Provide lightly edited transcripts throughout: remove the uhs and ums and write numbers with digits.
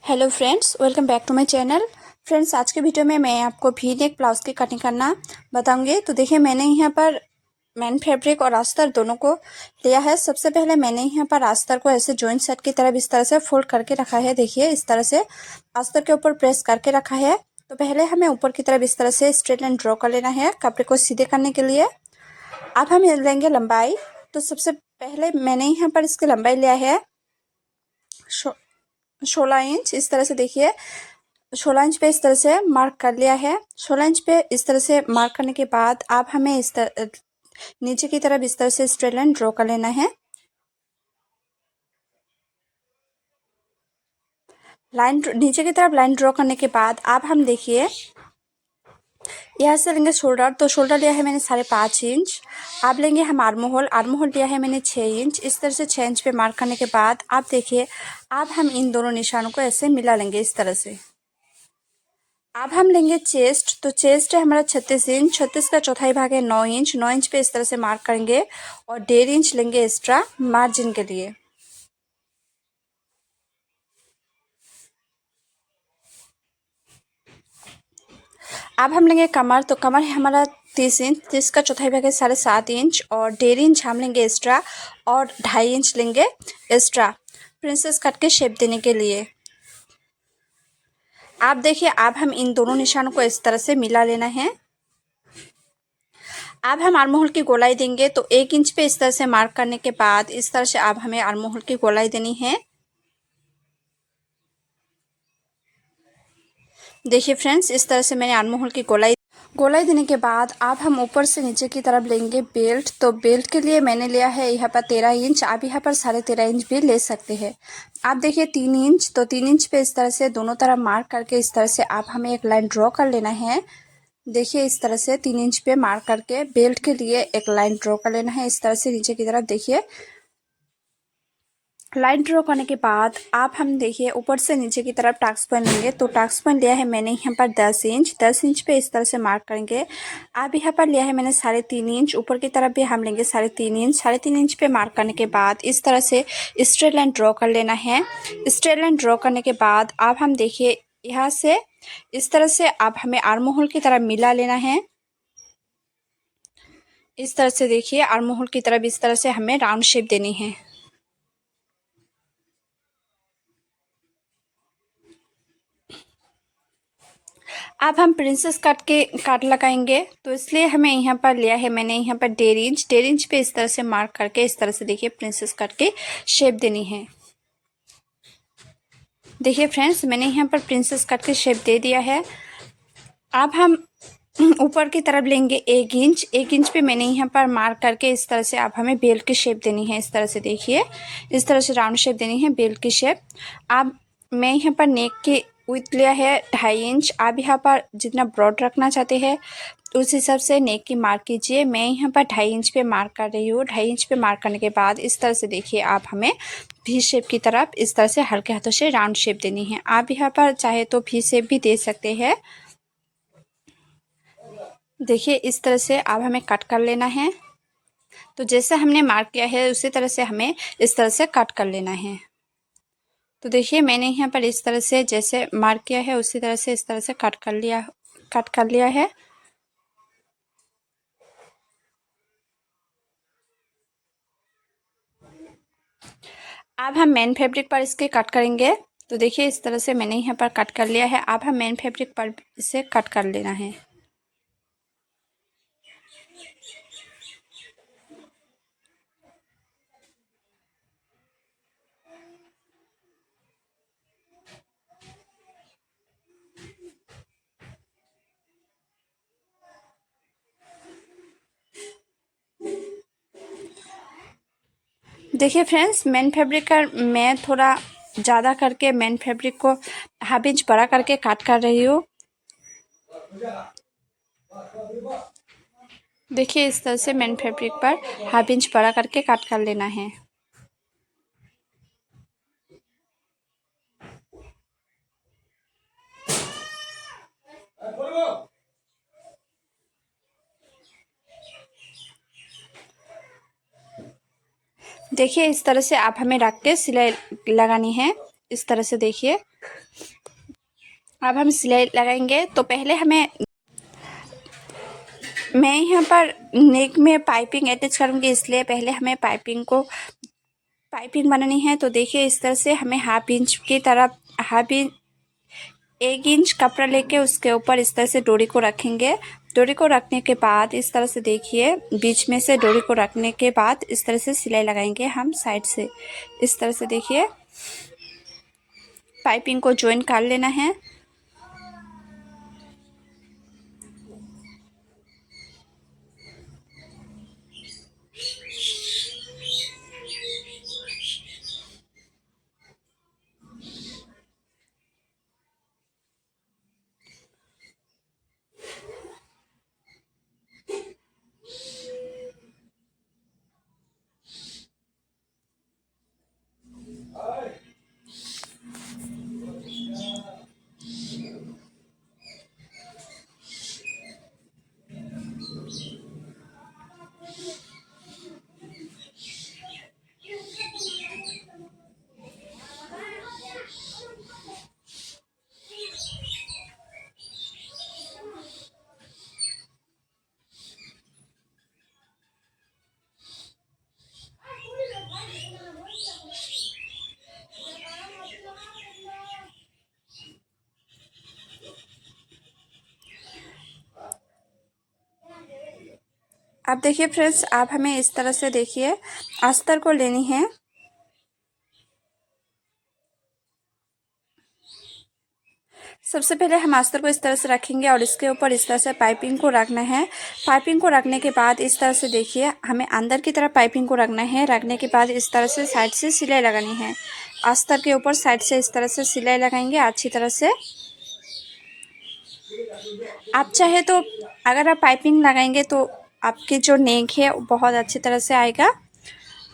Hello friends, welcome back to my channel. Friends, आज के video में मैं आपको वी नेक ब्लाउज की कटिंग करना बताऊंगी। तो देखिए, मैंने यहाँ पर मेन फैब्रिक और अस्तर दोनों को लिया है। सबसे पहले मैंने यहाँ पर अस्तर को ऐसे जॉइंट सेट की तरफ इस तरह से फोल्ड करके रखा है। देखिए, इस तरह से अस्तर के ऊपर प्रेस करके रखा है। तो पहले हमें ऊपर की तरफ इस तरह से स्ट्रेट लाइन ड्रॉ कर लेना है कपड़े को सीधे करने के लिए। अब हम लेंगे लंबाई। तो सबसे पहले मैंने यहाँ पर इसकी लंबाई लिया है 16 इंच। इस तरह से देखिए, 16 इंच पे इस तरह से मार्क कर लिया है। 16 इंच पे इस तरह से मार्क करने के बाद आप हमें इस तरह नीचे की तरफ इस तरह से स्ट्रेट लाइन ड्रॉ कर लेना है। लाइन नीचे की तरफ लाइन ड्रॉ करने के बाद आप हम देखिए, यहाँ से लेंगे शोल्डर। तो शोल्डर लिया है मैंने 5.5 इंच। आप लेंगे हम आर्म होल। आर्म होल लिया है मैंने 6 इंच। इस तरह से 6 इंच पे मार्क करने के बाद आप देखिए, अब हम इन दोनों निशानों को ऐसे मिला लेंगे इस तरह से। अब हम लेंगे चेस्ट। तो चेस्ट है हमारा 36 इंच। 36 का चौथाई भाग है 9 इंच। 9 इंच पे इस तरह से मार्क करेंगे और 1.5 इंच लेंगे एक्स्ट्रा मार्जिन के लिए। अब हम लेंगे कमर। तो कमर है हमारा 30 इंच। 30 का चौथाई भाग है 7.5 इंच और 1.5 इंच हम लेंगे एक्स्ट्रा और 2.5 इंच लेंगे एक्स्ट्रा प्रिंसेस कट के शेप देने के लिए। आप देखिए, अब हम इन दोनों निशानों को इस तरह से मिला लेना है। अब हम आर्म होल की गोलाई देंगे। तो 1 इंच पे इस तरह से मार्क करने के बाद इस तरह से अब हमें आर्म होल की गोलाई देनी है। देखिए फ्रेंड्स, इस तरह से मैंने आर्म होल की गोलाई देने के बाद अब हम ऊपर से नीचे की तरफ लेंगे बेल्ट। तो बेल्ट के लिए मैंने लिया है यहाँ पर 13 इंच। आप यहाँ पर 13.5 इंच भी ले सकते हैं। आप देखिए 3 इंच। तो 3 इंच पे इस तरह से दोनों तरफ मार्क करके इस तरह से आप हमें एक लाइन ड्रॉ कर लेना है। देखिए, इस तरह से 3 इंच पे मार्क करके बेल्ट के लिए एक लाइन ड्रॉ कर लेना है। इस तरह से नीचे की तरफ देखिए, लाइन ड्रॉ करने के बाद आप हम देखिए ऊपर से नीचे की तरफ टाक्स पॉइंट लेंगे। तो टाक्स पॉइंट लिया है मैंने यहाँ पर 10 इंच। 10 इंच पे इस तरह से मार्क करेंगे। अब यहाँ पर लिया है मैंने 3.5 इंच। ऊपर की तरफ भी हम लेंगे 3.5 इंच। 3.5 इंच पे मार्क करने के बाद इस तरह से स्ट्रेट लाइन ड्रॉ कर लेना है। स्ट्रेट लाइन ड्रॉ करने के बाद अब हम देखिए, यहाँ से इस तरह से आप हमें आर्म होल की तरफ मिला लेना है। इस तरह से देखिए, आर्म होल की तरफ इस तरह से हमें राउंड शेप देनी है। अब हम प्रिंसेस काट लगाएंगे। तो इसलिए हमें यहाँ पर लिया है मैंने यहाँ पर 1.5 इंच। 1.5 इंच पे इस तरह से मार्क करके इस तरह से देखिए प्रिंसेस कट के शेप देनी है। देखिए फ्रेंड्स, मैंने यहाँ पर प्रिंसेस कट के शेप दे दिया है। अब हम ऊपर की तरफ लेंगे 1 इंच। 1 इंच पे मैंने यहाँ पर मार्क करके इस तरह से आप हमें बेल्ट की शेप देनी है। इस तरह से देखिए, इस तरह से राउंड शेप देनी है, बेल्ट की शेप। अब मैं यहाँ पर नेक की विड्थ लिया है 2.5 इंच। आप यहाँ पर जितना ब्रॉड रखना चाहते हैं उस हिसाब से नेक की मार्क कीजिए। मैं यहाँ पर 2.5 इंच पे मार्क कर रही हूँ। 2.5 इंच पे मार्क करने के बाद इस तरह से देखिए, आप हमें भी शेप की तरफ इस तरह से हल्के हाथों से राउंड शेप देनी है। आप यहाँ पर चाहे तो भी शेप भी दे सकते हैं। देखिए, इस तरह से अब हमें कट कर लेना है। तो जैसे हमने मार्क किया है उसी तरह से हमें इस तरह से कट कर लेना है। तो देखिए, मैंने यहाँ पर इस तरह से जैसे मार्क किया है उसी तरह से इस तरह से कट कर लिया है। अब हम मेन फैब्रिक पर इसके कट करेंगे। तो देखिए, इस तरह से मैंने यहाँ पर कट कर लिया है। अब हम मेन फैब्रिक पर इसे कट कर लेना है। देखिए फ्रेंड्स, मेन फैब्रिक का मैं थोड़ा ज़्यादा करके मेन फैब्रिक को हाफ इंच बड़ा करके काट कर रही हूँ। देखिए, इस तरह से मेन फैब्रिक पर हाफ इंच बड़ा करके काट कर लेना है। देखिए, इस तरह से आप हमें रख के सिलाई लगानी है। इस तरह से देखिए, अब हम सिलाई लगाएंगे। तो पहले मैं यहाँ पर नेक में पाइपिंग अटैच करूँगी, इसलिए पहले हमें पाइपिंग बनानी है। तो देखिए इस तरह से हमें हाफ इंच की तरफ 1 इंच कपड़ा लेके उसके ऊपर इस तरह से डोरी को रखेंगे। डोरी को रखने के बाद इस तरह से देखिए बीच में से डोरी को रखने के बाद इस तरह से सिलाई लगाएंगे हम साइड से। इस तरह से देखिए पाइपिंग को ज्वाइन कर लेना है। अब देखिए फ्रेंड्स, आप हमें इस तरह से देखिए अस्तर को लेनी है। सबसे पहले हम अस्तर को इस तरह से रखेंगे और इसके ऊपर इस तरह से पाइपिंग को रखना है। पाइपिंग को रखने के बाद इस तरह से देखिए हमें अंदर की तरफ पाइपिंग को रखना है। रखने के बाद इस तरह से साइड से सिलाई लगानी है। अस्तर के ऊपर साइड से इस तरह से सिलाई लगाएंगे अच्छी तरह से। आप चाहे तो अगर आप पाइपिंग लगाएंगे तो आपकी जो नेक है वो बहुत अच्छी तरह से आएगा।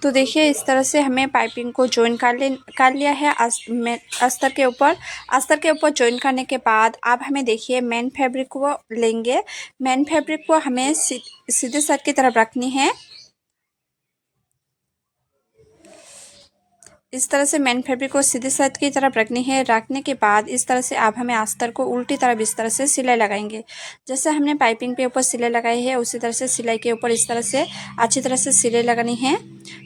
तो देखिए इस तरह से हमें पाइपिंग को ज्वाइन कर लिया है अस्तर के ऊपर। अस्तर के ऊपर ज्वाइन करने के बाद अब हमें देखिए मेन फैब्रिक को लेंगे। मेन फैब्रिक को हमें सीधे साइड की तरफ रखनी है। इस तरह से मेन फैब्रिक को सीधे साइड की तरफ रखनी है। रखने के बाद इस तरह से अब हमें अस्तर को उल्टी तरफ इस तरह से सिलाई लगाएंगे। जैसे हमने पाइपिंग पे ऊपर सिलाई लगाई है उसी तरह से सिलाई के ऊपर इस तरह से अच्छी तरह से सिलाई लगानी है।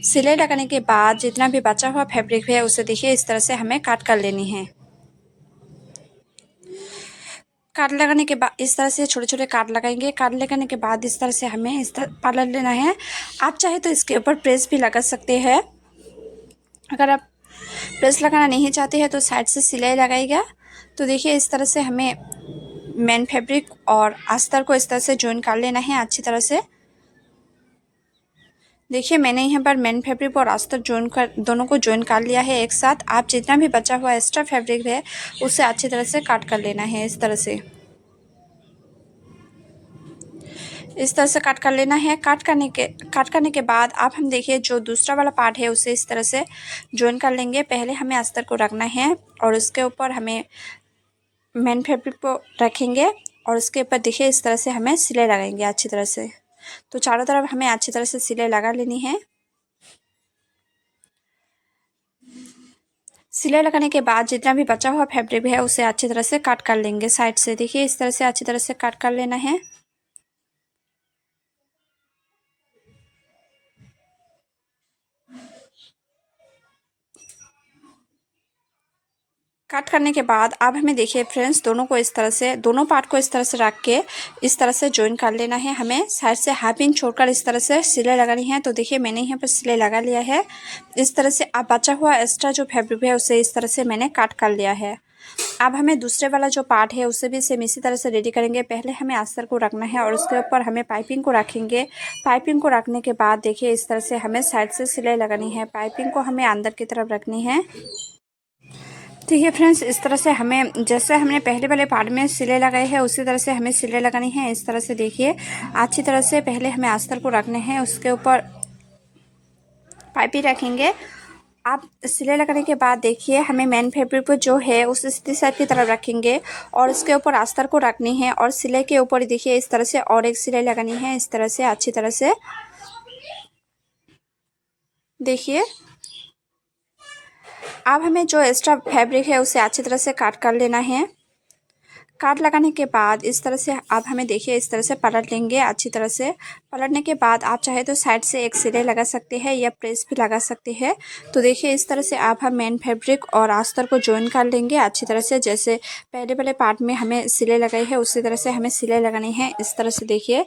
सिलाई लगाने के बाद जितना भी बचा हुआ फैब्रिक है उसे देखिए इस तरह से हमें काट कर लेनी है। काट लगाने के बाद इस तरह से छोटे छोटे काट लगाएंगे। काट लगाने के बाद इस तरह से हमें इस तरह पार्लर लेना है। आप चाहे तो इसके ऊपर प्रेस भी लगा सकते हैं। अगर आप प्रेस लगाना नहीं चाहते हैं तो साइड से सिलाई लगाएगा। तो देखिए इस तरह से हमें मेन फैब्रिक और अस्तर को इस तरह से ज्वाइन कर लेना है अच्छी तरह से। देखिए मैंने यहाँ पर मेन फैब्रिक और अस्तर दोनों को ज्वाइन कर लिया है एक साथ। आप जितना भी बचा हुआ एक्स्ट्रा फैब्रिक है उसे अच्छी तरह से काट कर लेना है। इस तरह से काट कर लेना है। काट करने के बाद अब हम देखिए जो दूसरा वाला पार्ट है उसे इस तरह से ज्वाइन कर लेंगे। पहले हमें अस्तर को रखना है और उसके ऊपर हमें मेन फैब्रिक को रखेंगे और उसके ऊपर देखिए इस तरह से हमें सिलाई लगाएंगे अच्छी तरह से। तो चारों तरफ हमें अच्छी तरह से सिलाई लगा लेनी है। सिलाई लगाने के बाद जितना भी बचा हुआ फैब्रिक है उसे अच्छी तरह से काट कर लेंगे साइड से। देखिए इस तरह से अच्छी तरह से काट कर लेना है। कट करने के बाद अब हमें देखिए फ्रेंड्स दोनों पार्ट को इस तरह से रख के इस तरह से ज्वाइन कर लेना है। हमें साइड से हाफ इंच छोड़कर इस तरह से सिलाई लगानी है। तो देखिए मैंने यहाँ पर सिलाई लगा लिया है। इस तरह से अब बचा हुआ एक्स्ट्रा जो फैब्रिक है उसे इस तरह से मैंने काट कर लिया है। अब हमें दूसरे वाला जो पार्ट है उसे भी सेम इसी तरह से रेडी करेंगे। पहले हमें अस्तर को रखना है और उसके ऊपर हमें पाइपिंग को रखेंगे। पाइपिंग को रखने के बाद देखिए इस तरह से हमें साइड से सिलाई लगानी है। पाइपिंग को हमें अंदर की तरफ रखनी है। ठीक है फ्रेंड्स, इस तरह से हमें जैसे हमने पहले वाले पार्ट में सिलाई लगाई है उसी तरह से हमें सिलाई लगानी है। इस तरह से देखिए अच्छी तरह से पहले हमें अस्तर को रखने हैं, उसके ऊपर पाइपिंग रखेंगे। आप सिलाई लगाने के बाद देखिए हमें मेन फैब्रिक पर जो है उसे सीधी साइड की तरफ रखेंगे और उसके ऊपर अस्तर को रखनी है और सिलाई के ऊपर देखिए इस तरह से और एक सिलाई लगानी है। इस तरह से अच्छी तरह से देखिए अब हमें जो एक्स्ट्रा फैब्रिक है उसे अच्छी तरह से काट कर लेना है। काट लगाने के बाद इस तरह से आप हमें देखिए इस तरह से पलट लेंगे। अच्छी तरह से पलटने के बाद आप चाहे तो साइड से एक सिलाई लगा सकते हैं या प्रेस भी लगा सकते हैं। तो देखिए इस तरह से आप हम मेन फैब्रिक और अस्तर को जॉइन कर लेंगे अच्छी तरह से। जैसे पहले वाले पार्ट में हमें सिलाई लगाई है उसी तरह से हमें सिलाई लगानी है। इस तरह से देखिए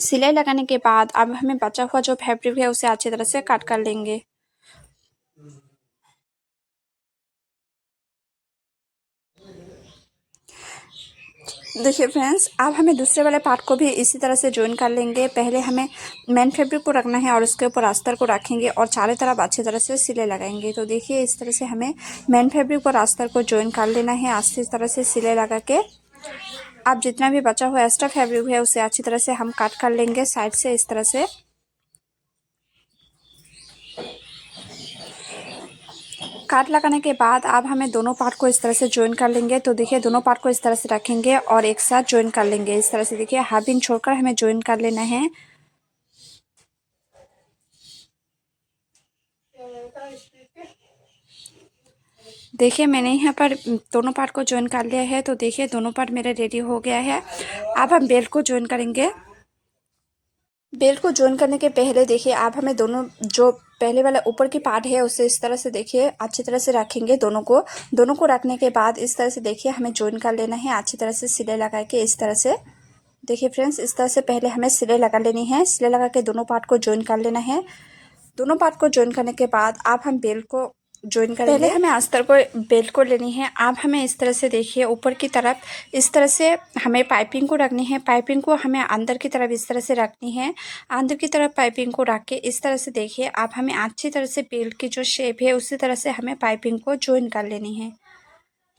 सिलाई लगाने के बाद अब हमें बचा हुआ जो फैब्रिक है उसे अच्छी तरह से काट कर लेंगे। देखिए फ्रेंड्स, अब हमें दूसरे वाले पार्ट को भी इसी तरह से ज्वाइन कर लेंगे। पहले हमें मेन फैब्रिक को रखना है और उसके ऊपर अस्तर को रखेंगे और चारों तरफ अच्छी तरह से सिलाई लगाएंगे। तो देखिए इस तरह से हमें मेन फैब्रिक और अस्तर को ज्वाइन कर लेना है अच्छी तरह से सिलाई लगा के। अब जितना भी बचा हुआ एक्स्ट्रा फैब्रिक है उसे अच्छी तरह से हम काट कर लेंगे साइड से। इस तरह से काट लगाने के बाद अब हमें दोनों पार्ट को इस तरह से ज्वाइन कर लेंगे। तो देखिए दोनों पार्ट को इस तरह से रखेंगे और एक साथ ज्वाइन कर लेंगे। इस तरह से देखिए हाफ इंच छोड़कर हमें ज्वाइन कर लेना है। देखिए मैंने यहाँ पर दोनों पार्ट को ज्वाइन कर लिया है। तो देखिए दोनों पार्ट मेरे रेडी हो गया है। अब हम बेल्ट को ज्वाइन करेंगे। बेल्ट को ज्वाइन करने के पहले देखिए आप हमें दोनों जो पहले वाला ऊपर की पार्ट है उसे इस तरह से देखिए अच्छी तरह से रखेंगे। दोनों को रखने के बाद इस तरह से देखिए हमें ज्वाइन कर लेना है अच्छी तरह से सिलाई लगा के। इस तरह से देखिए फ्रेंड्स, इस तरह से पहले हमें सिलाई लगा लेनी है। सिलाई लगा के दोनों पार्ट को ज्वाइन कर लेना है। दोनों पार्ट को ज्वाइन करने के बाद आप हम बेल्ट को ज्वाइन करेंगे। पहले हमें अस्तर को बेल्ट को लेनी है। आप हमें इस तरह से देखिए ऊपर की तरफ इस तरह से हमें पाइपिंग को रखनी है। पाइपिंग को हमें अंदर की तरफ इस तरह से रखनी है। अंदर की तरफ पाइपिंग को रख के इस तरह से देखिए आप हमें अच्छी तरह से बेल्ट की जो शेप है उसी तरह से हमें पाइपिंग को ज्वाइन कर लेनी है।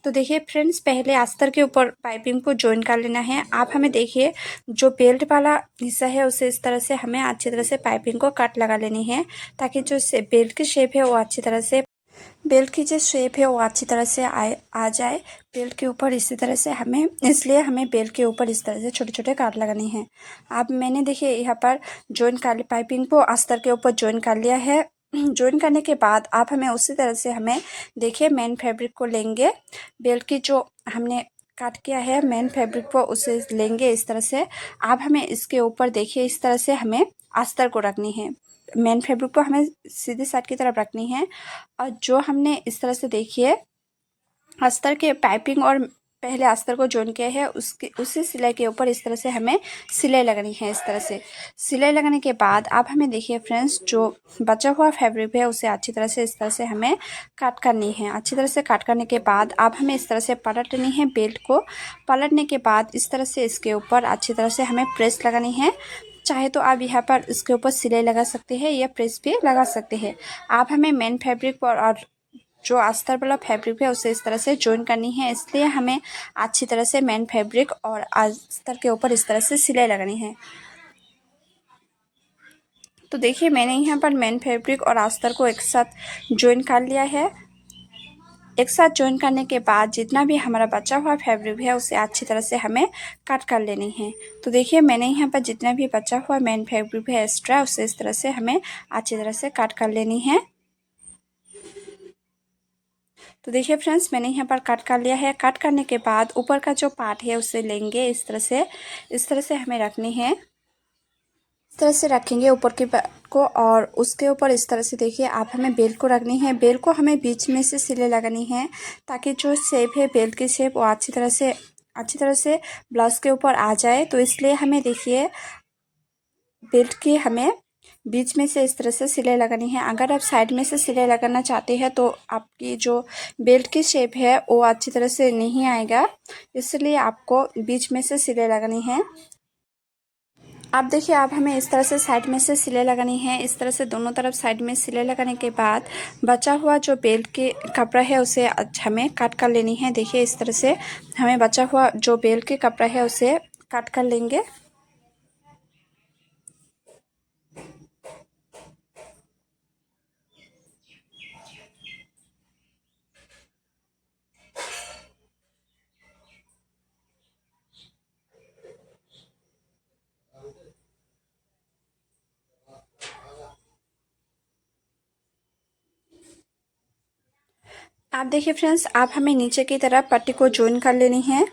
तो देखिए फ्रेंड्स, पहले अस्तर के ऊपर पाइपिंग को ज्वाइन कर लेना है। आप हमें देखिए जो बेल्ट वाला हिस्सा है उसे इस तरह से हमें अच्छी तरह से पाइपिंग को कट लगा लेनी है ताकि जो बेल्ट की शेप है वो अच्छी तरह से बेल्ट की जो शेप है वो अच्छी तरह से आ जाए बेल्ट के ऊपर। इसी तरह से हमें इसलिए हमें बेल्ट के ऊपर इस तरह से छोटे छोटे काट लगाने हैं। अब मैंने देखिए यहाँ पर ज्वाइन कर पाइपिंग को अस्तर के ऊपर ज्वाइन कर लिया है। ज्वाइन करने के बाद आप हमें उसी तरह से हमें देखिए मेन फैब्रिक को लेंगे। बेल्ट की जो हमने काट किया है मेन फैब्रिक को उसे लेंगे इस तरह से। आप हमें इसके ऊपर देखिए इस तरह से हमें अस्तर को रखनी है। मेन फैब्रिक को हमें सीधी साइड की तरफ रखनी है और जो हमने इस तरह से देखिए अस्तर के पाइपिंग और पहले अस्तर को ज्वाइन किया है उसके उसी सिलाई के ऊपर इस तरह से हमें सिलाई लगानी है। इस तरह से सिलाई लगाने के बाद आप हमें देखिए फ्रेंड्स जो बचा हुआ फैब्रिक है उसे अच्छी तरह से इस तरह से हमें काट करनी है। अच्छी तरह से काट करने के बाद आप हमें इस तरह से पलट लेनी है बेल्ट को। पलटने के बाद इस तरह से इसके ऊपर अच्छी तरह से हमें प्रेस लगानी है। चाहे तो आप यहाँ पर इसके ऊपर सिलाई लगा सकते हैं या प्रेस भी लगा सकते हैं। आप हमें मेन फैब्रिक और जो अस्तर वाला फैब्रिक है उसे इस तरह से ज्वाइन करनी है। इसलिए हमें अच्छी तरह से मेन फैब्रिक और अस्तर के ऊपर इस तरह से सिलाई लगानी है। तो देखिए मैंने यहाँ पर मेन फैब्रिक और अस्तर को एक साथ ज्वाइन कर लिया है। एक साथ ज्वाइन करने के बाद जितना भी हमारा बचा हुआ फैब्रिक है उसे अच्छी तरह से हमें कट कर लेनी है। तो देखिए मैंने यहाँ पर जितना भी बचा हुआ मेन फैब्रिक है एक्स्ट्रा उसे इस तरह से हमें अच्छी तरह से कट कर लेनी है। तो देखिए फ्रेंड्स, मैंने यहाँ पर कट कर लिया है। कट करने के बाद ऊपर का जो पार्ट है उसे लेंगे इस तरह से हमें रखनी है। इस तरह से रखेंगे ऊपर के को और उसके ऊपर इस तरह से देखिए आप हमें बेल्ट को रखनी है। बेल्ट को हमें बीच में से सिलाई लगानी है ताकि जो शेप है बेल्ट की शेप वो अच्छी तरह से ब्लाउज के ऊपर आ जाए। तो इसलिए हमें देखिए बेल्ट की हमें बीच में से इस तरह से सिलाई लगानी है। अगर आप साइड में से सिलाई लगाना चाहते हैं तो आपकी जो बेल्ट की शेप है वो अच्छी तरह से नहीं आएगा, इसलिए आपको बीच में से सिलाई लगानी है। आप देखिए आप हमें इस तरह से साइड में से सिलाई लगानी है। इस तरह से दोनों तरफ साइड में सिलाई लगाने के बाद बचा हुआ जो बेल्ट के कपड़ा है उसे हमें कट कर लेनी है। देखिए इस तरह से हमें बचा हुआ जो बेल्ट के कपड़ा है उसे कट कर लेंगे। आप देखिए फ्रेंड्स, अब हमें नीचे की तरफ पट्टी को ज्वाइन कर लेनी है।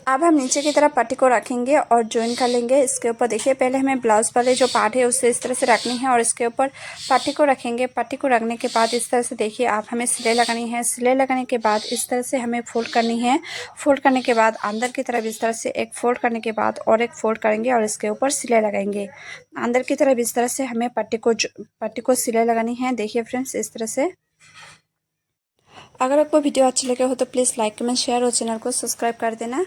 अब हम नीचे की तरफ पट्टी को रखेंगे और ज्वाइन कर लेंगे। इसके ऊपर देखिए, पहले हमें ब्लाउज वाले जो पार्ट है उसे इस तरह से रखनी है और इसके ऊपर पट्टी को रखेंगे। पट्टी को रखने के बाद इस तरह से देखिए, आप हमें सिलाई लगानी है। सिलाई लगाने के बाद इस तरह से हमें फोल्ड करनी है। फोल्ड करने के बाद अंदर की तरफ इस तरह से एक फोल्ड करने के बाद और एक फोल्ड करेंगे और इसके ऊपर सिलाई लगाएंगे। अंदर की तरफ इस तरह से हमें पट्टी को सिलाई लगानी है। देखिए फ्रेंड्स, इस तरह से। अगर आपको वीडियो अच्छी लगे हो तो प्लीज़ लाइक कमेंट शेयर और चैनल को सब्सक्राइब कर देना।